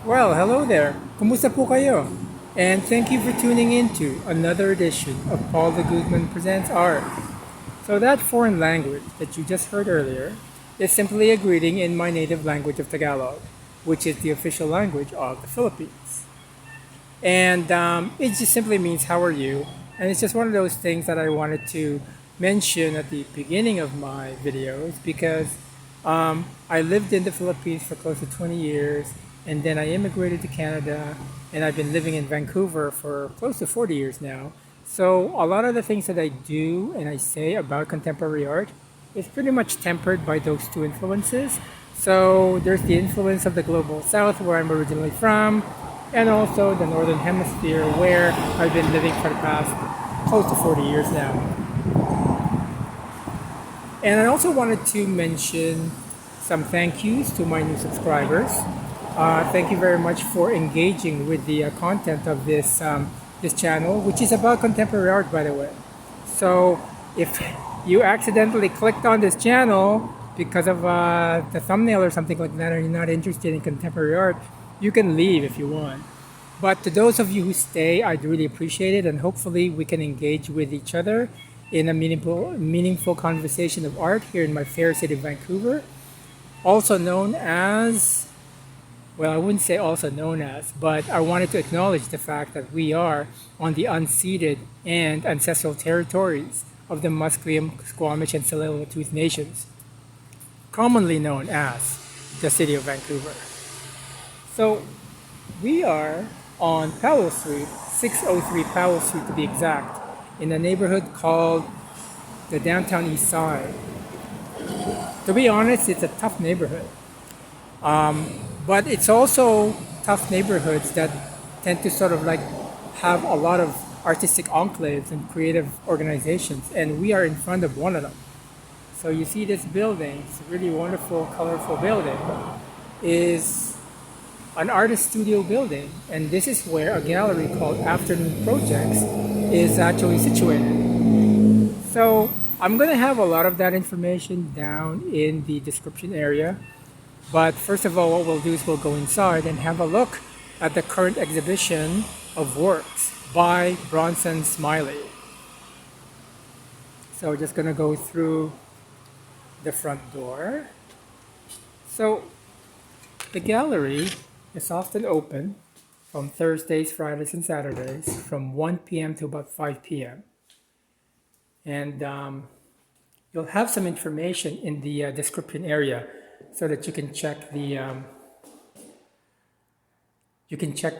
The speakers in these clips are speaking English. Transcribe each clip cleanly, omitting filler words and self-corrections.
Well, hello there. Kumusta po kayo? And thank you for tuning in to another edition of Paul the Goodman Presents Art. So that foreign language that you just heard earlier is simply a greeting in my native language of Tagalog, which is the official language of the Philippines. And it just simply means how are you? And it's just one of those things that I wanted to mention at the beginning of my videos because I lived in the Philippines for close to 20 years, and then I immigrated to Canada, and I've been living in Vancouver for close to 40 years now. So a lot of the things that I do and I say about contemporary art is pretty much tempered by those two influences. So there's the influence of the global south, where I'm originally from, and also the northern hemisphere, where I've been living for the past close to 40 years now. And I also wanted to mention some thank yous to my new subscribers. Thank you very much for engaging with the content of this channel, which is about contemporary art, by the way. So if you accidentally clicked on this channel because of the thumbnail or something like that, or you're not interested in contemporary art, you can leave if you want. But to those of you who stay, I'd really appreciate it, and hopefully we can engage with each other in a meaningful conversation of art here in my fair city of Vancouver, also known as, well, I wouldn't say also known as, but I wanted to acknowledge the fact that we are on the unceded and ancestral territories of the Musqueam, Squamish, and Tsleil-Waututh nations, commonly known as the city of Vancouver. So we are on Powell Street, 603 Powell Street to be exact, in a neighborhood called the Downtown East Side. To be honest, it's a tough neighborhood. But it's also tough neighborhoods that tend to sort of like have a lot of artistic enclaves and creative organizations, and we are in front of one of them. So you see this building, it's a really wonderful, colorful building, is an artist studio building, and this is where a gallery called Afternoon Projects is actually situated. So I'm going to have a lot of that information down in the description area. But first of all, what we'll do is we'll go inside and have a look at the current exhibition of works by Bronson Smillie. So we're just going to go through the front door. So the gallery is often open from Thursdays, Fridays, and Saturdays from 1 p.m. to about 5 p.m. And you'll have some information in the description area so that you can check their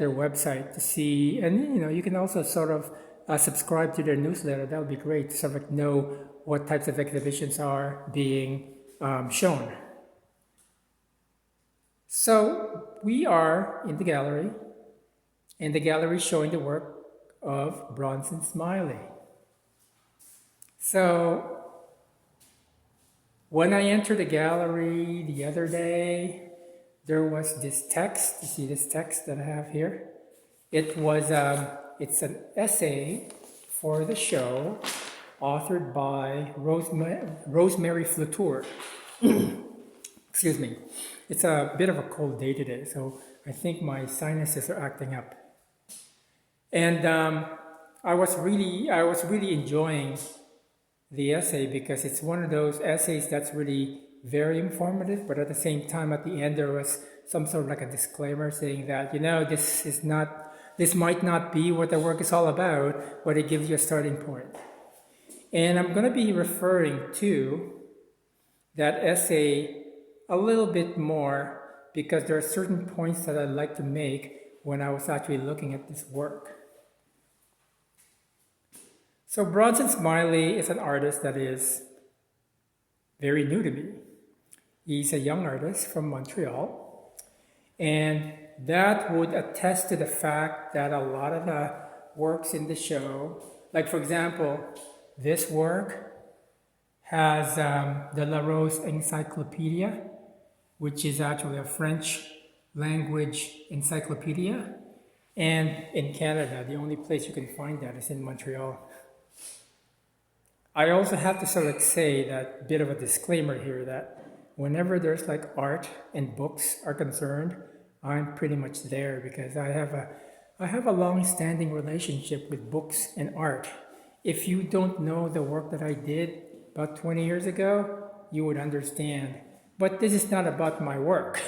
website to see, and you can also sort of subscribe to their newsletter. That would be great to sort of know what types of exhibitions are being shown. So we are in the gallery, and the gallery is showing the work of Bronson Smillie. So when I entered the gallery the other day, there was this text. You see this text that I have here? It's an essay for the show, authored by Rosemary Flutur. Excuse me. It's a bit of a cold day today, so I think my sinuses are acting up. And I was really enjoying the essay because it's one of those essays that's really very informative, but at the same time, at the end, there was some sort of like a disclaimer saying that, this might not be what the work is all about, but it gives you a starting point. And I'm going to be referring to that essay a little bit more because there are certain points that I'd like to make when I was actually looking at this work. So Bronson Smillie is an artist that is very new to me. He's a young artist from Montreal, and that would attest to the fact that a lot of the works in the show, like for example, this work has the La Rose Encyclopedia, which is actually a French language encyclopedia. And in Canada, the only place you can find that is in Montreal. I also have to sort of say that bit of a disclaimer here that whenever there's like art and books are concerned, I'm pretty much there because I have a long-standing relationship with books and art. If you don't know the work that I did about 20 years ago, you would understand. But this is not about my work.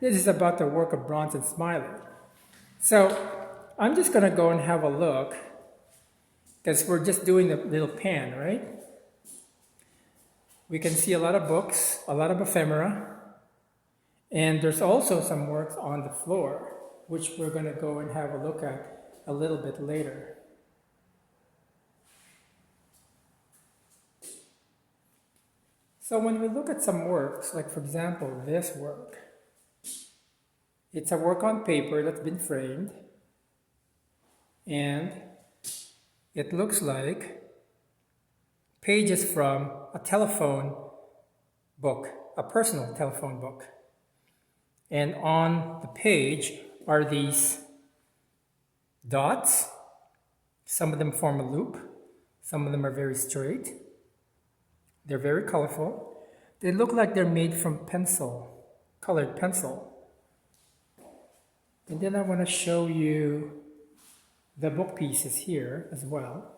This is about the work of Bronson Smillie. So I'm just going to go and have a look because we're just doing the little pan, right? We can see a lot of books, a lot of ephemera, and there's also some works on the floor, which we're going to go and have a look at a little bit later. So when we look at some works, like for example, this work, it's a work on paper that's been framed, and it looks like pages from a telephone book, a personal telephone book. And on the page are these dots. Some of them form a loop. Some of them are very straight. They're very colorful. They look like they're made from pencil, colored pencil. And then I want to show you the book pieces here as well.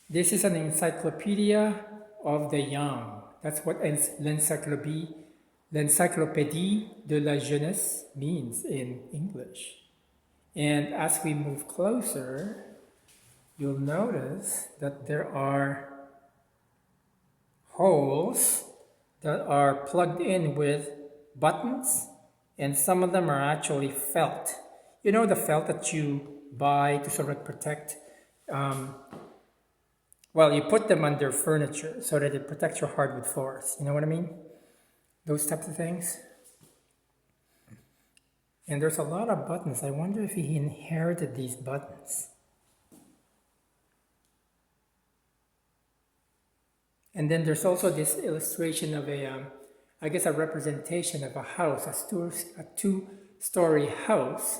This is an encyclopedia of the young. That's what l'encyclopédie de la jeunesse means in English. And as we move closer, you'll notice that there are holes that are plugged in with buttons, and some of them are actually felt. You know the felt that you buy to sort of protect, well, you put them under furniture so that it protects your hardwood floors. You know what I mean? Those types of things. And there's a lot of buttons. I wonder if he inherited these buttons. And then there's also this illustration of I guess a representation of a house, a two-story house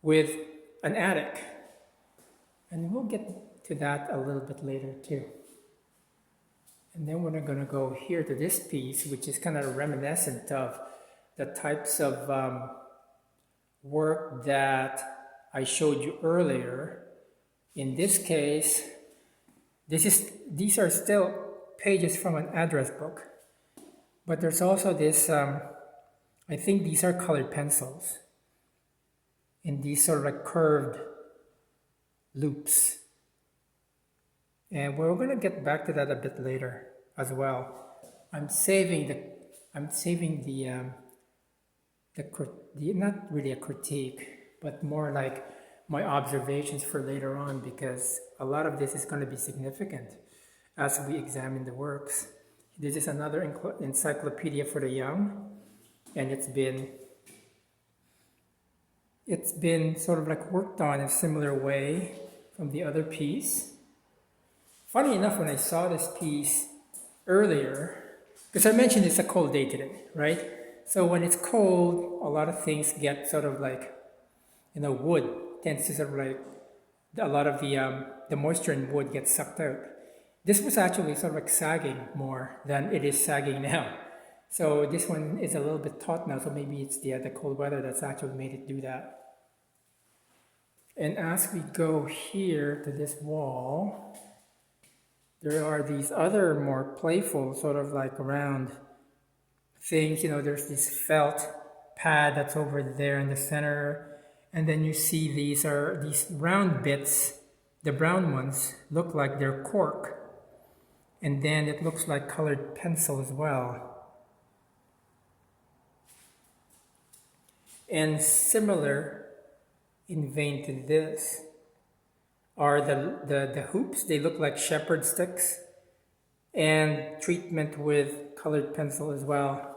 with an attic. And we'll get to that a little bit later too. And then we're going to go here to this piece, which is kind of reminiscent of the types of work that I showed you earlier. In this case, these are still pages from an address book, but there's also this, I think these are colored pencils, in these sort of like curved loops. And we're going to get back to that a bit later as well. I'm saving the not really a critique, but more like my observations for later on, because a lot of this is going to be significant as we examine the works. This is another encyclopedia for the young, and it's been sort of like worked on in a similar way from the other piece. Funny enough, when I saw this piece earlier, because I mentioned it's a cold day today, right? So when it's cold, a lot of things get sort of like, wood tends to sort of like, a lot of the moisture in wood gets sucked out. This was actually sort of like sagging more than it is sagging now. So this one is a little bit taut now, so maybe it's the cold weather that's actually made it do that. And as we go here to this wall, there are these other more playful sort of like round things. There's this felt pad that's over there in the center. And then you see these round bits, the brown ones, look like they're cork. And then it looks like colored pencil as well. And similar in vein to this are the hoops. They look like shepherd sticks, and treatment with colored pencil as well.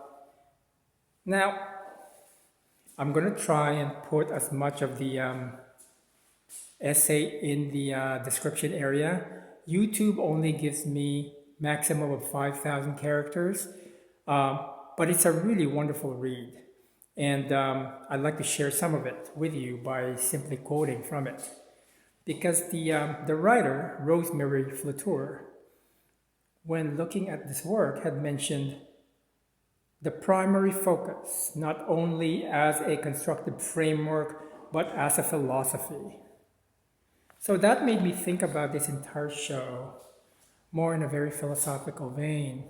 Now, I'm going to try and put as much of the essay in the description area. YouTube only gives me maximum of 5,000 characters, but it's a really wonderful read. And I'd like to share some of it with you by simply quoting from it. Because the writer, Rosemary Flutur, when looking at this work, had mentioned the primary focus, not only as a constructive framework, but as a philosophy. So that made me think about this entire show more in a very philosophical vein.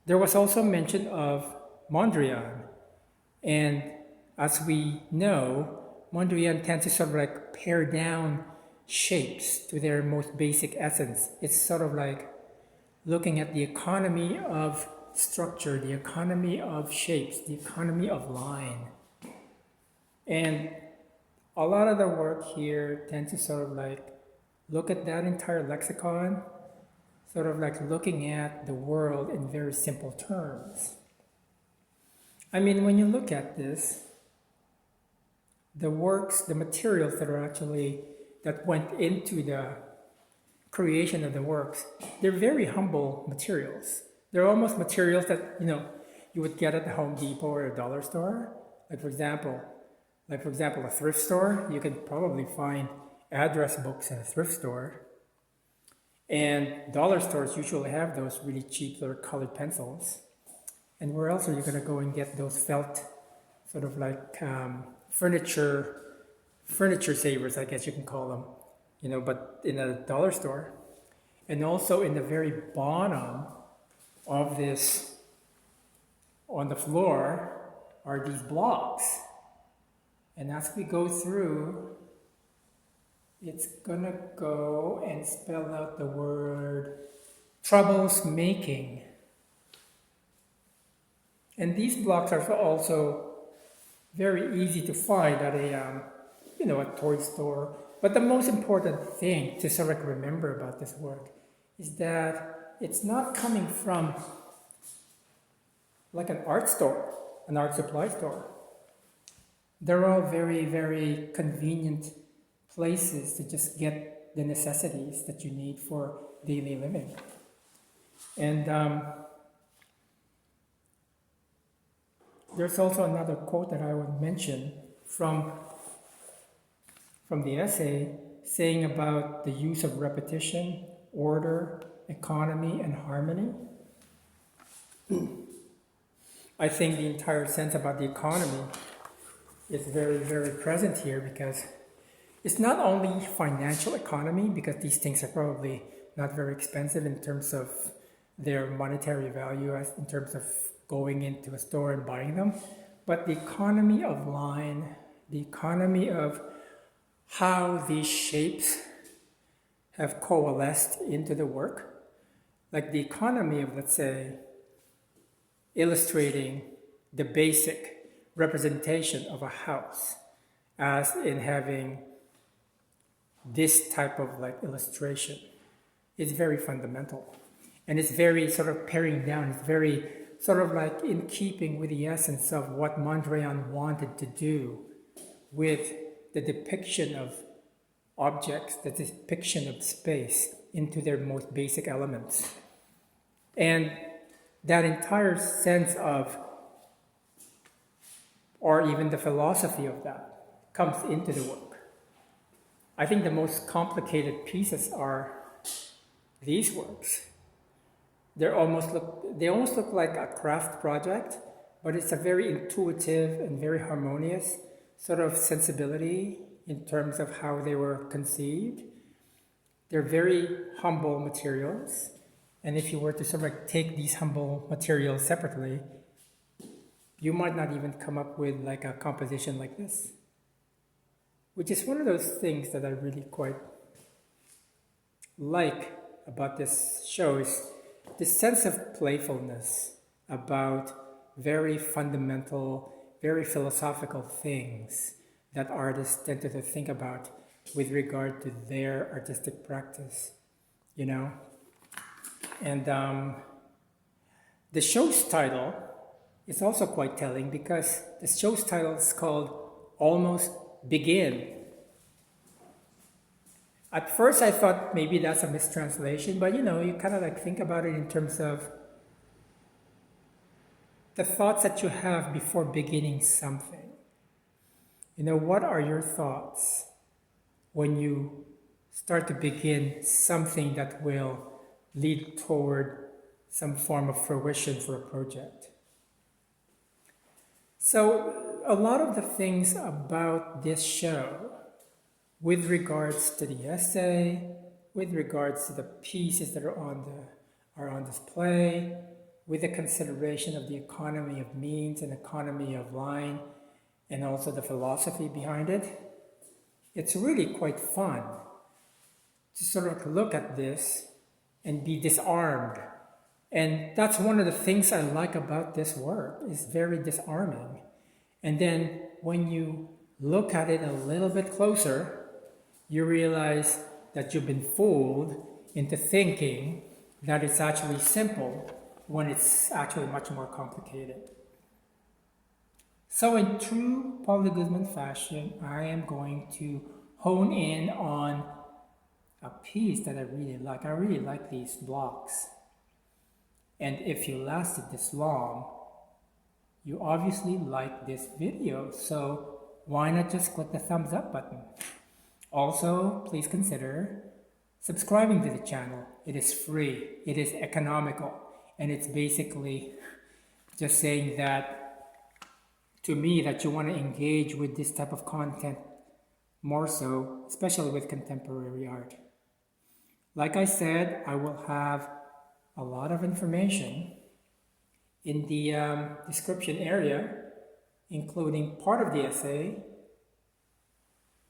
There was also mention of Mondrian, and as we know, Mondrian tends to sort of like pare down shapes to their most basic essence. It's sort of like looking at the economy of structure, the economy of shapes, the economy of line. And a lot of the work here tends to sort of like look at that entire lexicon, sort of like looking at the world in very simple terms. I mean, when you look at this, the works, the materials that went into the creation of the works, they're very humble materials. They're almost materials that, you would get at the Home Depot or a dollar store. Like for example, a thrift store, you can probably find address books in a thrift store. And dollar stores usually have those really cheap little colored pencils. And where else are you going to go and get those felt sort of like furniture savers, I guess you can call them, but in a dollar store. And also in the very bottom of this, on the floor, are these blocks. And as we go through, it's gonna go and spell out the word troubles making. And these blocks are also very easy to find at a toy store. But the most important thing to sort of remember about this work is that it's not coming from like an art store, an art supply store. They're all very, very convenient places to just get the necessities that you need for daily living. And there's also another quote that I would mention from the essay, saying about the use of repetition, order, economy, and harmony. I think the entire sense about the economy is very, very present here, because it's not only financial economy, because these things are probably not very expensive in terms of their monetary value, as in terms of going into a store and buying them, but the economy of line, the economy of how these shapes have coalesced into the work, like the economy of, let's say, illustrating the basic representation of a house, as in having this type of like illustration, is very fundamental. And it's very sort of paring down, it's very sort of like in keeping with the essence of what Mondrian wanted to do with the depiction of objects, the depiction of space into their most basic elements. And that entire sense of, or even the philosophy of that, comes into the work. I think the most complicated pieces are these works. They almost look like a craft project, but it's a very intuitive and very harmonious sort of sensibility in terms of how they were conceived. They're very humble materials, and if you were to sort of like take these humble materials separately, you might not even come up with like a composition like this, which is one of those things that I really quite like about this show, is this sense of playfulness about very fundamental, very philosophical things that artists tend to think about with regard to their artistic practice, And the show's title is also quite telling, because the show's title is called Almost Begin. At first I thought maybe that's a mistranslation, but you kind of like think about it in terms of the thoughts that you have before beginning something. What are your thoughts when you start to begin something that will lead toward some form of fruition for a project? So, a lot of the things about this show, with regards to the essay, with regards to the pieces that are on display, with the consideration of the economy of means and economy of line, and also the philosophy behind it, it's really quite fun to sort of look at this and be disarmed. And that's one of the things I like about this work, is very disarming. And then when you look at it a little bit closer, you realize that you've been fooled into thinking that it's actually simple when it's actually much more complicated. So in true Polyguzman fashion, I am going to hone in on a piece that I really like. I really like these blocks. And if you lasted this long, you obviously like this video. So why not just click the thumbs up button? Also, please consider subscribing to the channel. It is free, it is economical, and it's basically just saying that to me that you want to engage with this type of content more so, especially with contemporary art. Like I said, I will have a lot of information in the description area, including part of the essay,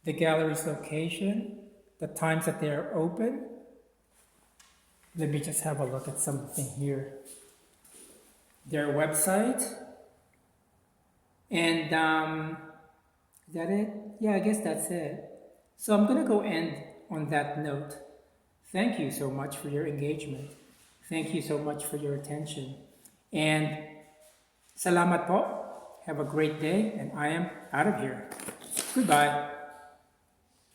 the gallery's location, the times that they are open. Let me just have a look at something here. Their website. And is that it? Yeah, I guess that's it. So I'm going to go end on that note. Thank you so much for your engagement. Thank you so much for your attention. And salamat po. Have a great day, and I am out of here. Goodbye.